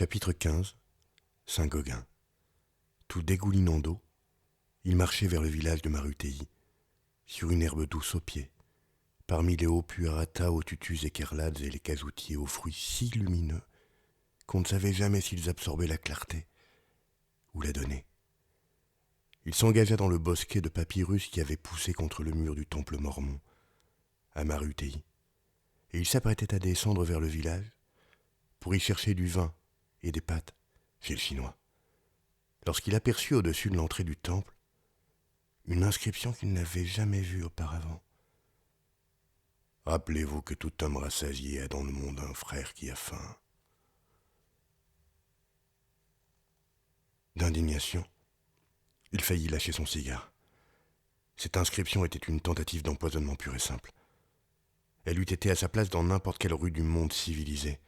Chapitre 15. Saint-Gauguin. Tout dégoulinant d'eau, il marchait vers le village de Marutéi, sur une herbe douce aux pieds, parmi les hauts puerata aux tutus écarlades et les casustiers aux fruits si lumineux qu'on ne savait jamais s'ils absorbaient la clarté ou la donnaient. Il s'engagea dans le bosquet de papyrus qui avait poussé contre le mur du temple mormon, à Marutéi, et il s'apprêtait à descendre vers le village pour y chercher du vin et des pâtes chez le Chinois, lorsqu'il aperçut au-dessus de l'entrée du temple une inscription qu'il n'avait jamais vue auparavant. « Rappelez-vous que tout homme rassasié a dans le monde un frère qui a faim. » D'indignation, il faillit lâcher son cigare. Cette inscription était une tentative d'empoisonnement pur et simple. Elle eût été à sa place dans n'importe quelle rue du monde civilisé.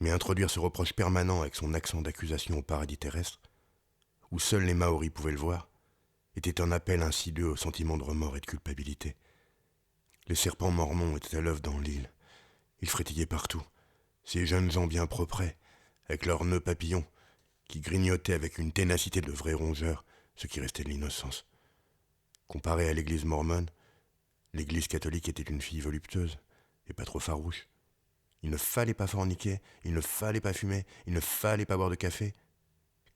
Mais introduire ce reproche permanent avec son accent d'accusation au paradis terrestre, où seuls les Maoris pouvaient le voir, était un appel insidieux au sentiment de remords et de culpabilité. Les serpents mormons étaient à l'œuvre dans l'île. Ils frétillaient partout. Ces jeunes gens bien propres, avec leurs nœuds papillons, qui grignotaient avec une ténacité de vrais rongeurs ce qui restait de l'innocence. Comparé à l'église mormone, l'église catholique était une fille voluptueuse et pas trop farouche. Il ne fallait pas forniquer, il ne fallait pas fumer, il ne fallait pas boire de café.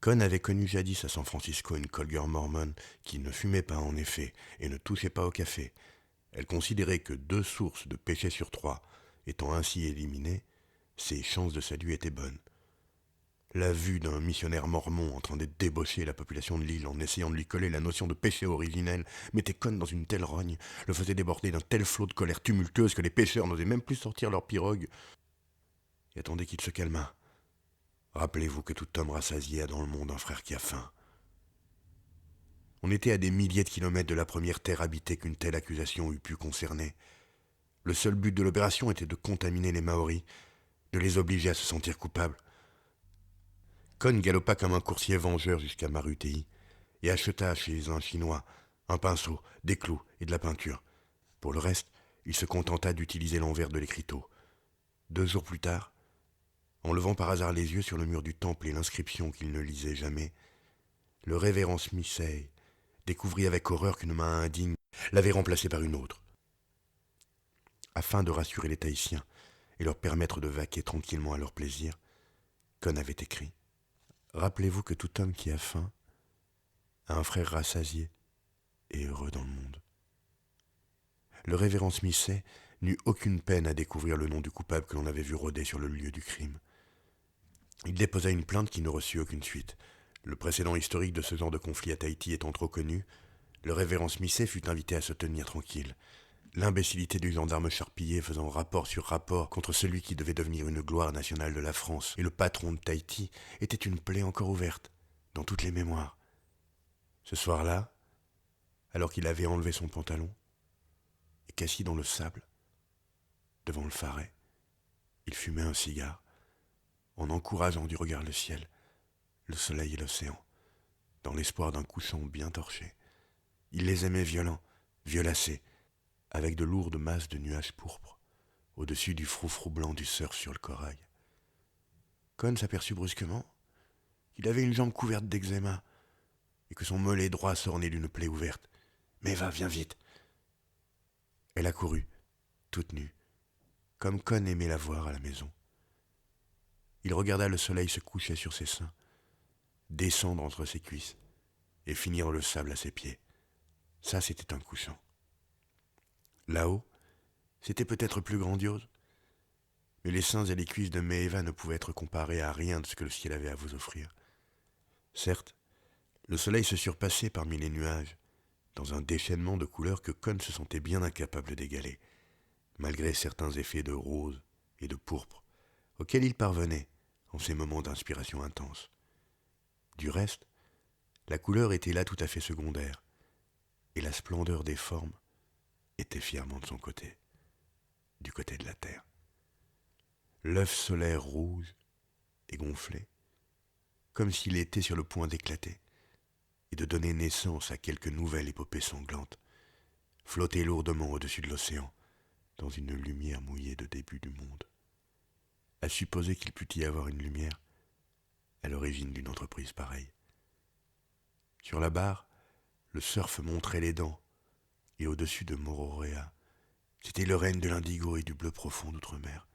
Cohn avait connu jadis à San Francisco une call-girl mormone qui ne fumait pas en effet et ne touchait pas au café. Elle considérait que 2 sources de péché sur 3 étant ainsi éliminées, ses chances de salut étaient bonnes. La vue d'un missionnaire mormon en train de débaucher la population de l'île en essayant de lui coller la notion de péché originel mettait Cohn dans une telle rogne, le faisait déborder d'un tel flot de colère tumultueuse que les pêcheurs n'osaient même plus sortir leur pirogue et attendaient qu'il se calmât. Rappelez-vous que tout homme rassasié a dans le monde un frère qui a faim. On était à des milliers de kilomètres de la première terre habitée qu'une telle accusation eût pu concerner. Le seul but de l'opération était de contaminer les Maoris, de les obliger à se sentir coupables. Cohn galopa comme un coursier vengeur jusqu'à Marutéi et acheta chez un Chinois un pinceau, des clous et de la peinture. Pour le reste, il se contenta d'utiliser l'envers de l'écriteau. 2 jours plus tard, en levant par hasard les yeux sur le mur du temple et l'inscription qu'il ne lisait jamais, le révérend Smithsey découvrit avec horreur qu'une main indigne l'avait remplacé par une autre. Afin de rassurer les Tahitiens et leur permettre de vaquer tranquillement à leur plaisir, Cohn avait écrit « Rappelez-vous que tout homme qui a faim a un frère rassasié et heureux dans le monde. » Le révérend Smithsey n'eut aucune peine à découvrir le nom du coupable que l'on avait vu rôder sur le lieu du crime. Il déposa une plainte qui ne reçut aucune suite. Le précédent historique de ce genre de conflit à Tahiti étant trop connu, le révérend Smithsey fut invité à se tenir tranquille. L'imbécilité du gendarme charpillé faisant rapport sur rapport contre celui qui devait devenir une gloire nationale de la France et le patron de Tahiti était une plaie encore ouverte dans toutes les mémoires. Ce soir-là, alors qu'il avait enlevé son pantalon et qu'assis dans le sable, devant le Pharet, il fumait un cigare en encourageant du regard le ciel, le soleil et l'océan, dans l'espoir d'un couchant bien torché. Il les aimait violents, violacés, avec de lourdes masses de nuages pourpres, au-dessus du froufrou blanc du surf sur le corail. Cohn s'aperçut brusquement qu'il avait une jambe couverte d'eczéma et que son mollet droit s'ornait d'une plaie ouverte. « Mais va, viens vite !» Elle accourut, toute nue, comme Cohn aimait la voir à la maison. Il regarda le soleil se coucher sur ses seins, descendre entre ses cuisses et finir dans le sable à ses pieds. Ça, c'était un couchant. Là-haut, c'était peut-être plus grandiose, mais les seins et les cuisses de Maeva ne pouvaient être comparés à rien de ce que le ciel avait à vous offrir. Certes, le soleil se surpassait parmi les nuages, dans un déchaînement de couleurs que Cohn se sentait bien incapable d'égaler, malgré certains effets de rose et de pourpre, auxquels il parvenait en ces moments d'inspiration intense. Du reste, la couleur était là tout à fait secondaire, et la splendeur des formes était fièrement de son côté, du côté de la terre. L'œuf solaire rouge et gonflé, comme s'il était sur le point d'éclater et de donner naissance à quelque nouvelle épopée sanglante, flottait lourdement au-dessus de l'océan, dans une lumière mouillée de début du monde. À supposer qu'il pût y avoir une lumière, à l'origine d'une entreprise pareille. Sur la barre, le surf montrait les dents, et au-dessus de Mororea, c'était le règne de l'indigo et du bleu profond d'outre-mer.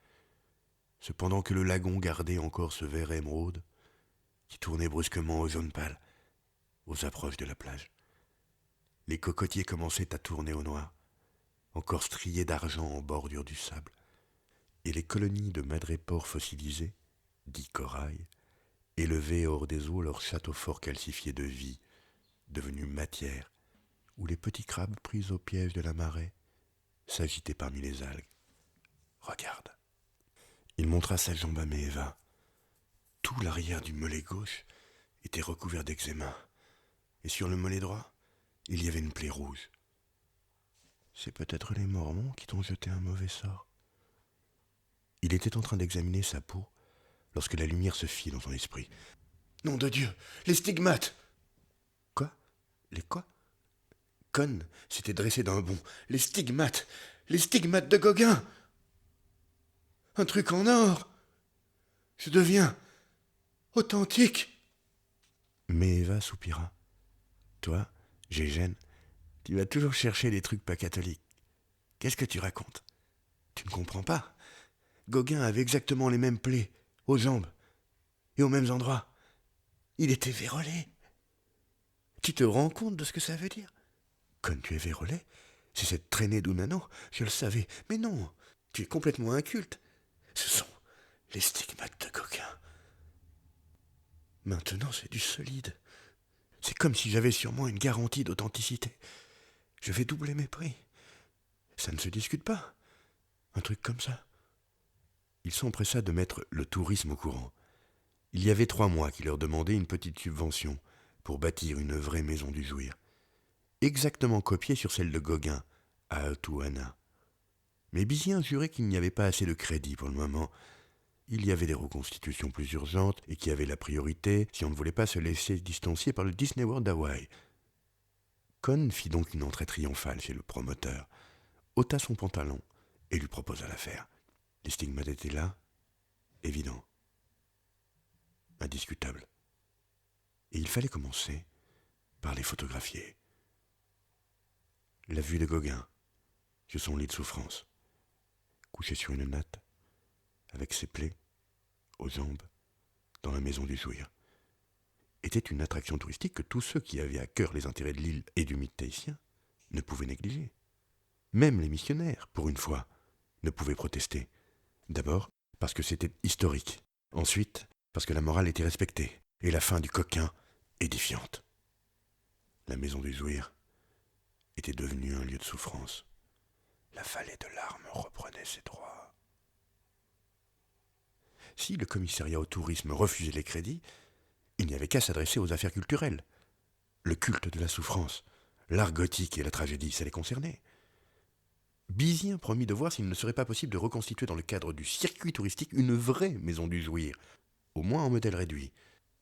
Cependant que le lagon gardait encore ce vert émeraude qui tournait brusquement au jaune pâle, aux approches de la plage. Les cocotiers commençaient à tourner au noir, encore striés d'argent en bordure du sable, et les colonies de madrépores fossilisés, dits corail, élevaient hors des eaux leurs châteaux forts calcifiés de vie, devenus matière, où les petits crabes pris au piège de la marée s'agitaient parmi les algues. Regarde. Il montra sa jambe à Maeva. Tout l'arrière du mollet gauche était recouvert d'eczéma, et sur le mollet droit, il y avait une plaie rouge. C'est peut-être les Mormons qui t'ont jeté un mauvais sort. Il était en train d'examiner sa peau lorsque la lumière se fit dans son esprit. Nom de Dieu, les stigmates! Quoi? Les quoi? Con s'était dressé d'un bond. Les stigmates de Gauguin! Un truc en or! Je deviens authentique! Mais Eva soupira. Toi, Gégène, tu vas toujours chercher des trucs pas catholiques. Qu'est-ce que tu racontes? Tu ne comprends pas? Gauguin avait exactement les mêmes plaies, aux jambes, et aux mêmes endroits. Il était vérolé. Tu te rends compte de ce que ça veut dire? Quand tu es vérolé, c'est cette traînée d'Unano, je le savais. Mais non, tu es complètement inculte. Ce sont les stigmates de Gauguin. Maintenant, c'est du solide. C'est comme si j'avais sur moi une garantie d'authenticité. Je vais doubler mes prix. Ça ne se discute pas. Un truc comme ça. Il s'empressa de mettre le tourisme au courant. Il y avait 3 mois qu'il leur demandait une petite subvention pour bâtir une vraie maison du jouir, exactement copiée sur celle de Gauguin, à Atuana. Mais Bizien jurait qu'il n'y avait pas assez de crédit pour le moment. Il y avait des reconstitutions plus urgentes et qui avaient la priorité si on ne voulait pas se laisser distancier par le Disney World d'Hawaï. Con fit donc une entrée triomphale chez le promoteur, ôta son pantalon et lui proposa l'affaire. Les stigmates étaient là, évident, indiscutable. Et il fallait commencer par les photographier. La vue de Gauguin, sur son lit de souffrance, couché sur une natte, avec ses plaies, aux jambes, dans la maison du jouir, était une attraction touristique que tous ceux qui avaient à cœur les intérêts de l'île et du mythe tahitien ne pouvaient négliger. Même les missionnaires, pour une fois, ne pouvaient protester. D'abord, parce que c'était historique. Ensuite, parce que la morale était respectée, et la fin du coquin édifiante. La maison du jouir était devenue un lieu de souffrance. La vallée de larmes reprenait ses droits. Si le commissariat au tourisme refusait les crédits, il n'y avait qu'à s'adresser aux affaires culturelles. Le culte de la souffrance, l'art gothique et la tragédie, ça les concernait. Bizien promit de voir s'il ne serait pas possible de reconstituer dans le cadre du circuit touristique une vraie maison du jouir, au moins en modèle réduit.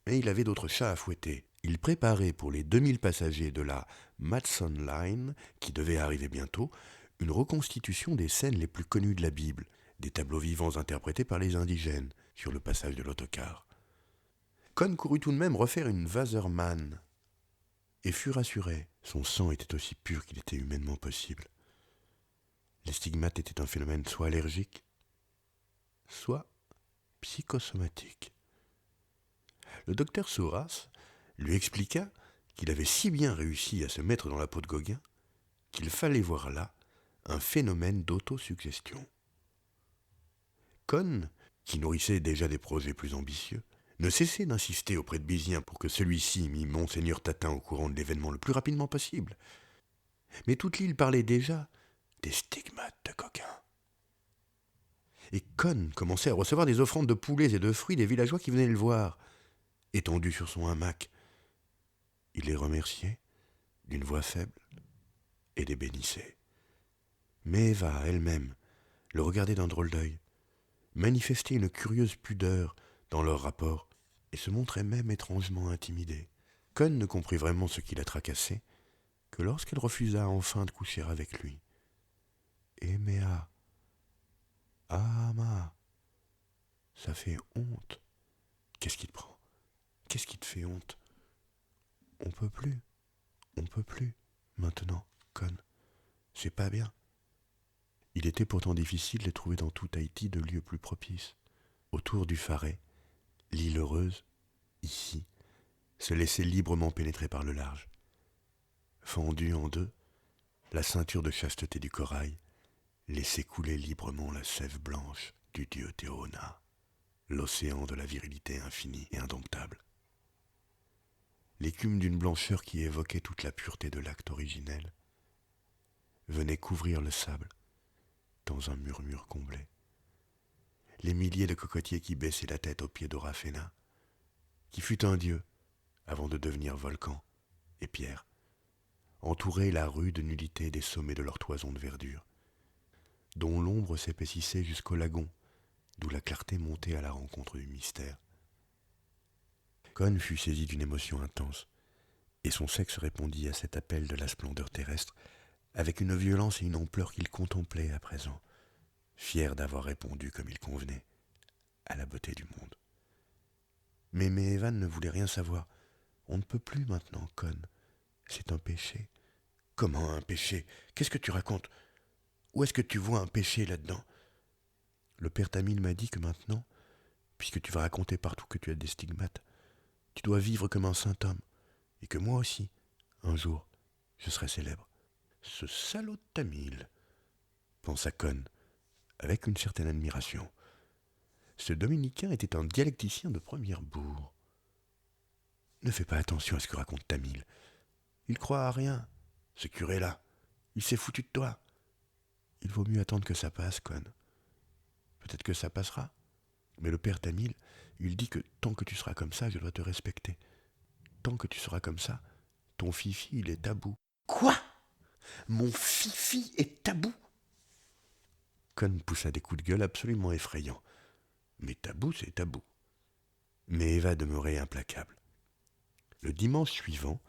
Mais il avait d'autres chats à fouetter. Il préparait pour les 2000 passagers de la Matson Line, qui devait arriver bientôt, une reconstitution des scènes les plus connues de la Bible, des tableaux vivants interprétés par les indigènes sur le passage de l'autocar. Con courut tout de même refaire une Wassermann et fut rassuré. Son sang était aussi pur qu'il était humainement possible. Les stigmates étaient un phénomène soit allergique, soit psychosomatique. Le docteur Souras lui expliqua qu'il avait si bien réussi à se mettre dans la peau de Gauguin qu'il fallait voir là un phénomène d'autosuggestion. Con, qui nourrissait déjà des projets plus ambitieux, ne cessait d'insister auprès de Bizien pour que celui-ci mît Monseigneur Tatin au courant de l'événement le plus rapidement possible. Mais toute l'île parlait déjà des stigmates de Gauguin. Et Con commençait à recevoir des offrandes de poulets et de fruits des villageois qui venaient le voir, étendu sur son hamac. Il les remerciait d'une voix faible et les bénissait. Mais Eva, elle-même, le regardait d'un drôle d'œil, manifestait une curieuse pudeur dans leur rapport et se montrait même étrangement intimidée. Con ne comprit vraiment ce qui la tracassait que lorsqu'elle refusa enfin de coucher avec lui. Emea, Ama, ça fait honte. Qu'est-ce qui te prend? qu'est-ce qui te fait honte? On peut plus, maintenant, Con. C'est pas bien. Il était pourtant difficile de trouver dans tout Haïti de lieux plus propices. Autour du Faret, l'île heureuse, ici, se laissait librement pénétrer par le large. Fendue en deux, la ceinture de chasteté du corail laissait couler librement la sève blanche du dieu Théona, l'océan de la virilité infinie et indomptable. L'écume d'une blancheur qui évoquait toute la pureté de l'acte originel venait couvrir le sable dans un murmure comblé. Les milliers de cocotiers qui baissaient la tête au pied d'Orafena, qui fut un dieu avant de devenir volcan et pierre, entouraient la rude nullité des sommets de leurs toisons de verdure, dont l'ombre s'épaississait jusqu'au lagon, d'où la clarté montait à la rencontre du mystère. Con fut saisi d'une émotion intense, et son sexe répondit à cet appel de la splendeur terrestre avec une violence et une ampleur qu'il contemplait à présent, fier d'avoir répondu comme il convenait à la beauté du monde. Mais Evan ne voulait rien savoir. On ne peut plus maintenant, Con. C'est un péché. Comment un péché? Qu'est-ce que tu racontes? Où est-ce que tu vois un péché là-dedans? Le père Tamil m'a dit que maintenant, puisque tu vas raconter partout que tu as des stigmates, tu dois vivre comme un saint homme, et que moi aussi, un jour, je serai célèbre. Ce salaud de Tamil, pensa Con, avec une certaine admiration. Ce dominicain était un dialecticien de première bourre. Ne fais pas attention à ce que raconte Tamil. Il croit à rien, ce curé-là. Il s'est foutu de toi. Il vaut mieux attendre que ça passe, Con. Peut-être que ça passera. Mais le père Tamil, il dit que tant que tu seras comme ça, je dois te respecter. Tant que tu seras comme ça, ton fifi, il est tabou. Quoi? Mon fifi est tabou? Con poussa des coups de gueule absolument effrayants. Mais tabou, c'est tabou. Mais Eva demeurait implacable. Le dimanche suivant,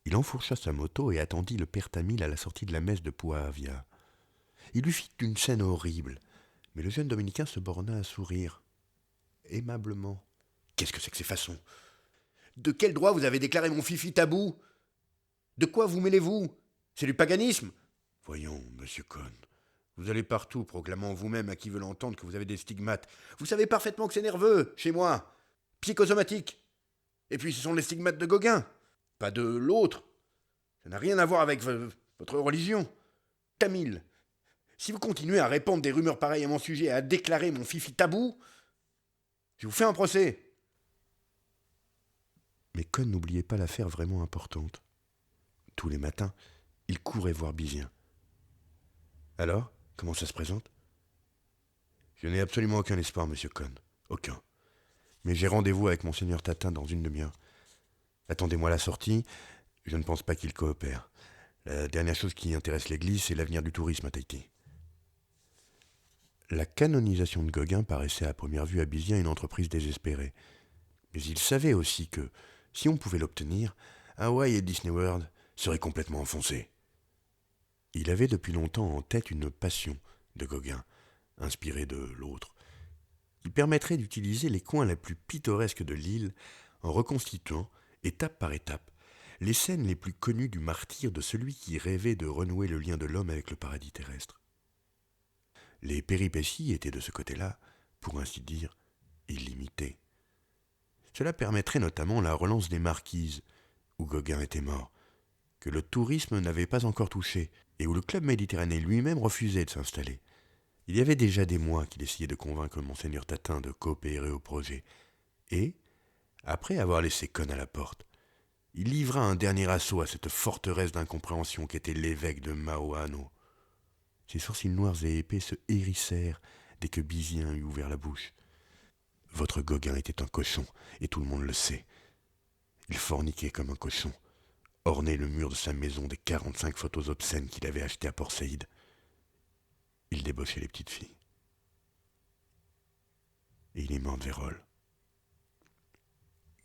il enfourcha sa moto et attendit le père Tamil à la sortie de la messe de Pouavia. Il lui fit une scène horrible, mais le jeune dominicain se borna à sourire, aimablement. Qu'est-ce que c'est que ces façons? De quel droit vous avez déclaré mon fifi tabou? De quoi vous mêlez-vous? C'est du paganisme? Voyons, monsieur Con, vous allez partout proclamant vous-même à qui veut l'entendre que vous avez des stigmates. Vous savez parfaitement que c'est nerveux, chez moi. Psychosomatique. Et puis ce sont les stigmates de Gauguin, pas de l'autre. Ça n'a rien à voir avec votre religion. Tamil, si vous continuez à répandre des rumeurs pareilles à mon sujet et à déclarer mon fifi tabou, je vous fais un procès. Mais Con n'oubliait pas l'affaire vraiment importante. Tous les matins, il courait voir Bizien. Alors, comment ça se présente? Je n'ai absolument aucun espoir, monsieur Con. Aucun. Mais j'ai rendez-vous avec monseigneur Tatin dans une demi-heure. Attendez-moi à la sortie, je ne pense pas qu'il coopère. La dernière chose qui intéresse l'Église, c'est l'avenir du tourisme à Tahiti. La canonisation de Gauguin paraissait à première vue à Bizien une entreprise désespérée. Mais il savait aussi que, si on pouvait l'obtenir, Hawaï et Disney World seraient complètement enfoncés. Il avait depuis longtemps en tête une passion de Gauguin, inspirée de l'autre. Il permettrait d'utiliser les coins les plus pittoresques de l'île en reconstituant, étape par étape, les scènes les plus connues du martyre de celui qui rêvait de renouer le lien de l'homme avec le paradis terrestre. Les péripéties étaient de ce côté-là, pour ainsi dire, illimitées. Cela permettrait notamment la relance des Marquises, où Gauguin était mort, que le tourisme n'avait pas encore touché, et où le club méditerranéen lui-même refusait de s'installer. Il y avait déjà des mois qu'il essayait de convaincre monseigneur Tatin de coopérer au projet, et, après avoir laissé Con à la porte, il livra un dernier assaut à cette forteresse d'incompréhension qu'était l'évêque de Maoano. Ses sourcils noirs et épais se hérissèrent dès que Bizien eut ouvert la bouche. Votre Gauguin était un cochon, et tout le monde le sait. Il forniquait comme un cochon, ornait le mur de sa maison des 45 photos obscènes qu'il avait achetées à Port-Saïd. Il débauchait les petites filles. Et il aimait Vérole.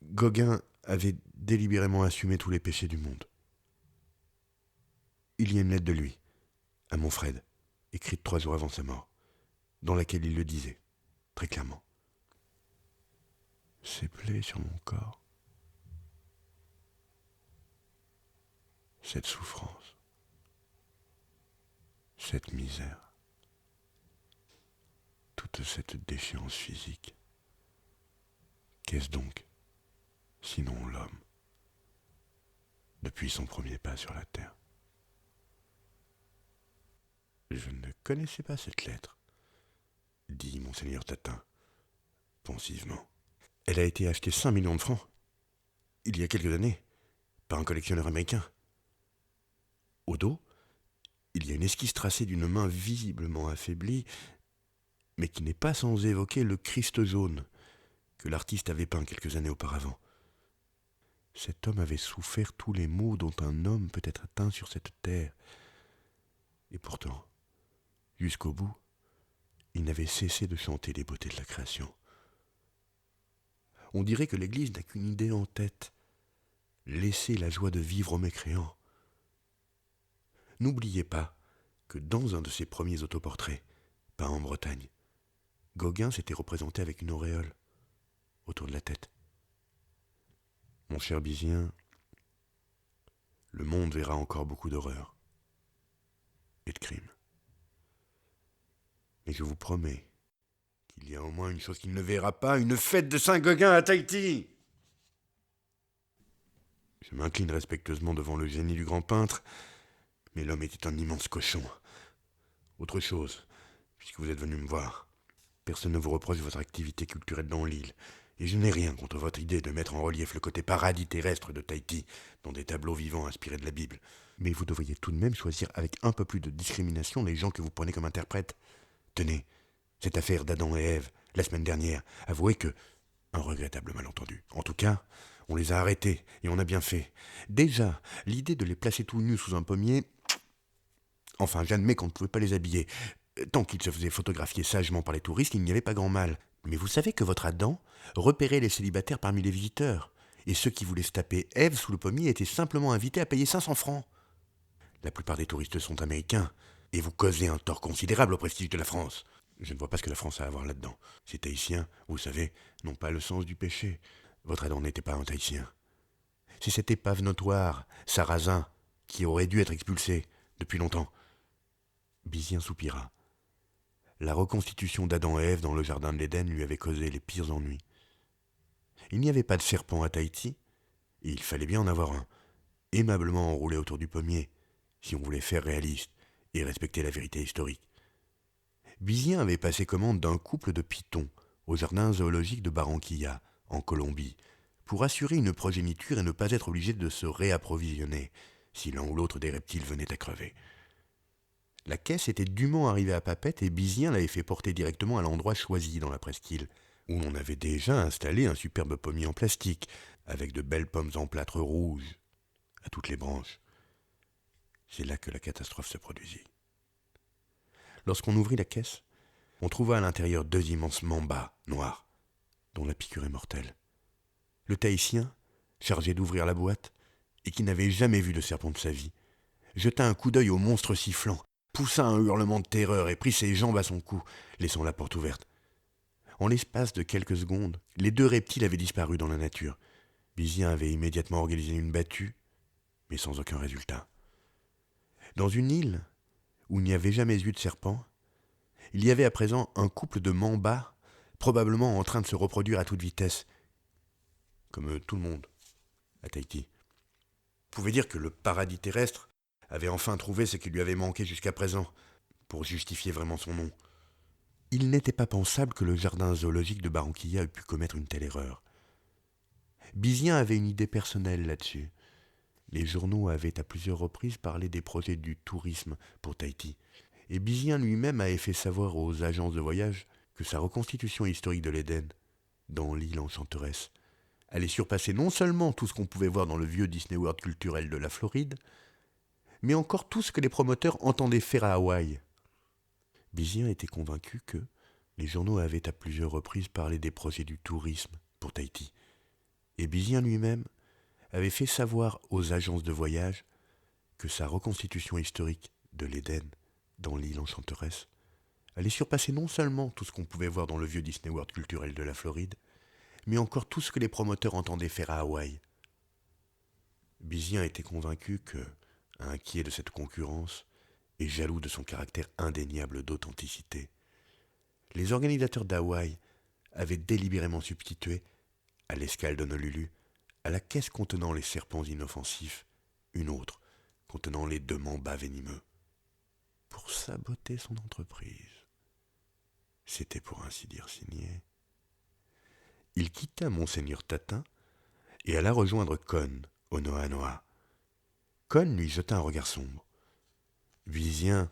Gauguin avait délibérément assumé tous les péchés du monde. Il y a une lettre de lui, à Monfred, écrite 3 jours avant sa mort, dans laquelle il le disait, très clairement. Ces plaies sur mon corps cette souffrance, cette misère, toute cette déchéance physique. Qu'est-ce donc, sinon l'homme, depuis son premier pas sur la terre? Je ne connaissais pas cette lettre, dit monseigneur Tatin, pensivement. Elle a été achetée 5 millions de francs, il y a quelques années, par un collectionneur américain. Au dos, il y a une esquisse tracée d'une main visiblement affaiblie, mais qui n'est pas sans évoquer le Christ jaune que l'artiste avait peint quelques années auparavant. Cet homme avait souffert tous les maux dont un homme peut être atteint sur cette terre. Et pourtant, jusqu'au bout, il n'avait cessé de chanter les beautés de la création. On dirait que l'Église n'a qu'une idée en tête: laisser la joie de vivre aux mécréants. N'oubliez pas que dans un de ses premiers autoportraits, peint en Bretagne, Gauguin s'était représenté avec une auréole autour de la tête. Mon cher Bizien, le monde verra encore beaucoup d'horreurs et de crimes. Mais je vous promets qu'il y a au moins une chose qu'il ne verra pas: une fête de Saint-Gauguin à Tahiti. Je m'incline respectueusement devant le génie du grand peintre, mais l'homme était un immense cochon. Autre chose, puisque vous êtes venu me voir, personne ne vous reproche votre activité culturelle dans l'île, et je n'ai rien contre votre idée de mettre en relief le côté paradis terrestre de Tahiti dans des tableaux vivants inspirés de la Bible. Mais vous devriez tout de même choisir avec un peu plus de discrimination les gens que vous prenez comme interprètes. Tenez, cette affaire d'Adam et Ève, la semaine dernière, avouez que... un regrettable malentendu. En tout cas, on les a arrêtés, et on a bien fait. Déjà, l'idée de les placer tout nus sous un pommier... Enfin, j'admets qu'on ne pouvait pas les habiller. Tant qu'ils se faisaient photographier sagement par les touristes, il n'y avait pas grand mal. Mais vous savez que votre Adam repérait les célibataires parmi les visiteurs, et ceux qui voulaient se taper Ève sous le pommier étaient simplement invités à payer 500 francs. La plupart des touristes sont américains, et vous causez un tort considérable au prestige de la France. Je ne vois pas ce que la France a à voir là-dedans. Ces Tahitiens, vous savez, n'ont pas le sens du péché. Votre Adam n'était pas un Tahitien. C'est cette épave notoire, Sarrazin, qui aurait dû être expulsé depuis longtemps. Bizien soupira. La reconstitution d'Adam et Ève dans le jardin de l'Éden lui avait causé les pires ennuis. Il n'y avait pas de serpent à Tahiti, et il fallait bien en avoir un, aimablement enroulé autour du pommier, si on voulait faire réaliste et respecter la vérité historique. Bizien avait passé commande d'un couple de pitons au jardin zoologique de Barranquilla, en Colombie, pour assurer une progéniture et ne pas être obligé de se réapprovisionner si l'un ou l'autre des reptiles venait à crever. La caisse était dûment arrivée à Papette et Bizien l'avait fait porter directement à l'endroit choisi dans la presqu'île, où l'on avait déjà installé un superbe pommier en plastique, avec de belles pommes en plâtre rouge à toutes les branches. C'est là que la catastrophe se produisit. Lorsqu'on ouvrit la caisse, on trouva à l'intérieur 2 immenses mambas noirs, dont la piqûre est mortelle. Le Tahitien, chargé d'ouvrir la boîte, et qui n'avait jamais vu de serpent de sa vie, jeta un coup d'œil au monstre sifflant, poussa un hurlement de terreur et prit ses jambes à son cou, laissant la porte ouverte. En l'espace de quelques secondes, les 2 reptiles avaient disparu dans la nature. Bizien avait immédiatement organisé une battue, mais sans aucun résultat. Dans une île où il n'y avait jamais eu de serpent, il y avait à présent un couple de mambas, probablement en train de se reproduire à toute vitesse, comme tout le monde, à Tahiti. Vous pouvez dire que le paradis terrestre avait enfin trouvé ce qui lui avait manqué jusqu'à présent, pour justifier vraiment son nom. Il n'était pas pensable que le jardin zoologique de Barranquilla eût pu commettre une telle erreur. Bizien avait une idée personnelle là-dessus. Les journaux avaient à plusieurs reprises parlé des projets du tourisme pour Tahiti, et Bizien lui-même avait fait savoir aux agences de voyage que sa reconstitution historique de l'Éden, dans l'île enchanteresse, allait surpasser non seulement tout ce qu'on pouvait voir dans le vieux Disney World culturel de la Floride, mais encore tout ce que les promoteurs entendaient faire à Hawaï. Bizien était convaincu que les journaux avaient à plusieurs reprises parlé des projets du tourisme pour Tahiti, et Bizien lui-même avait fait savoir aux agences de voyage que sa reconstitution historique de l'Éden, dans l'île enchanteresse, allait surpasser non seulement tout ce qu'on pouvait voir dans le vieux Disney World culturel de la Floride, mais encore tout ce que les promoteurs entendaient faire à Hawaï. Bizien était convaincu que, inquiet de cette concurrence et jaloux de son caractère indéniable d'authenticité, les organisateurs d'Hawaï avaient délibérément substitué, à l'escale d'Honolulu, à la caisse contenant les serpents inoffensifs, une autre contenant les deux mambas venimeux, pour saboter son entreprise. C'était pour ainsi dire signé. Il quitta Monseigneur Tatin et alla rejoindre Con, au Noa-Noa. Con lui jeta un regard sombre. Vizien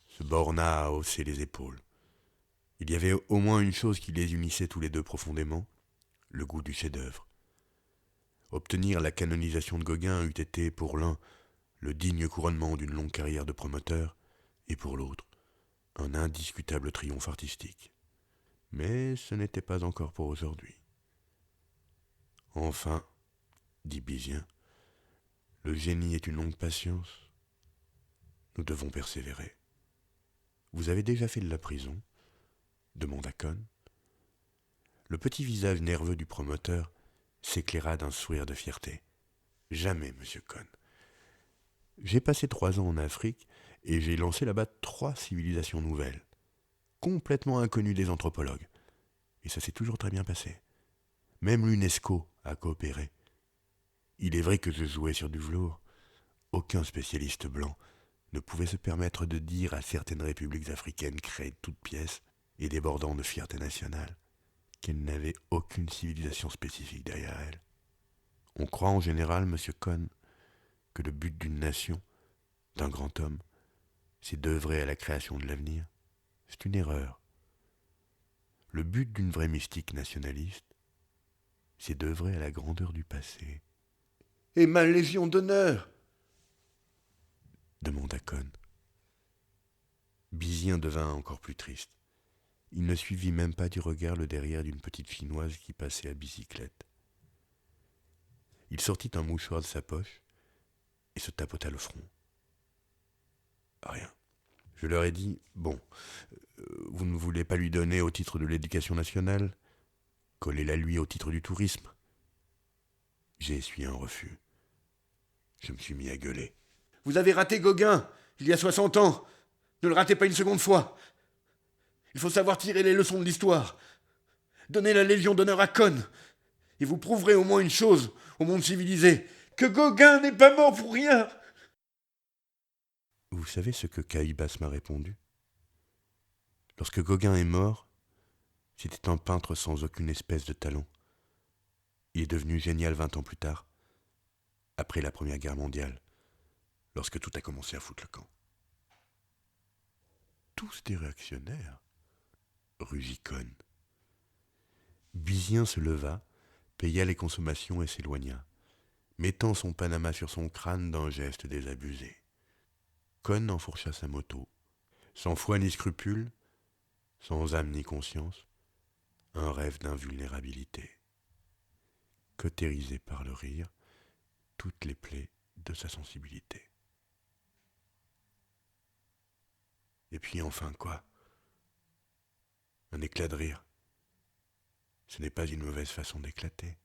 se borna à hausser les épaules. Il y avait au moins une chose qui les unissait tous les deux profondément, le goût du chef-d'œuvre. Obtenir la canonisation de Gauguin eût été, pour l'un, le digne couronnement d'une longue carrière de promoteur, et pour l'autre, un indiscutable triomphe artistique. Mais ce n'était pas encore pour aujourd'hui. Enfin, dit Bizien, le génie est une longue patience. Nous devons persévérer. Vous avez déjà fait de la prison ? Demanda Con. Le petit visage nerveux du promoteur s'éclaira d'un sourire de fierté. Jamais, monsieur Con. J'ai passé 3 ans en Afrique et j'ai lancé là-bas 3 civilisations nouvelles, complètement inconnues des anthropologues. Et ça s'est toujours très bien passé. Même l'UNESCO a coopéré. Il est vrai que je jouais sur du velours. Aucun spécialiste blanc ne pouvait se permettre de dire à certaines républiques africaines créées de toutes pièces et débordant de fierté nationale qu'elles n'avaient aucune civilisation spécifique derrière elles. On croit en général, monsieur Con, que le but d'une nation, d'un grand homme, c'est d'œuvrer à la création de l'avenir. C'est une erreur. Le but d'une vraie mystique nationaliste, c'est d'œuvrer à la grandeur du passé. « Et ma Légion d'honneur ?» demanda Con. Bizien devint encore plus triste. Il ne suivit même pas du regard le derrière d'une petite chinoise qui passait à bicyclette. Il sortit un mouchoir de sa poche et se tapota le front. Rien. Je leur ai dit, bon, vous ne voulez pas lui donner au titre de l'éducation nationale ? Collez-la lui au titre du tourisme. J'ai essuyé un refus. Je me suis mis à gueuler. Vous avez raté Gauguin, il y a 60 ans. Ne le ratez pas une seconde fois. Il faut savoir tirer les leçons de l'histoire. Donnez la Légion d'honneur à Con. Et vous prouverez au moins une chose au monde civilisé, que Gauguin n'est pas mort pour rien. Vous savez ce que Caïbas m'a répondu ? Lorsque Gauguin est mort, c'était un peintre sans aucune espèce de talent. Il est devenu génial 20 ans plus tard, après la Première Guerre mondiale, lorsque tout a commencé à foutre le camp. Tous des réactionnaires, rugit Con. Bizien se leva, paya les consommations et s'éloigna, mettant son panama sur son crâne d'un geste désabusé. Con enfourcha sa moto, sans foi ni scrupule, sans âme ni conscience, un rêve d'invulnérabilité. Cautérisé par le rire, toutes les plaies de sa sensibilité. Et puis enfin quoi ? Un éclat de rire. Ce n'est pas une mauvaise façon d'éclater.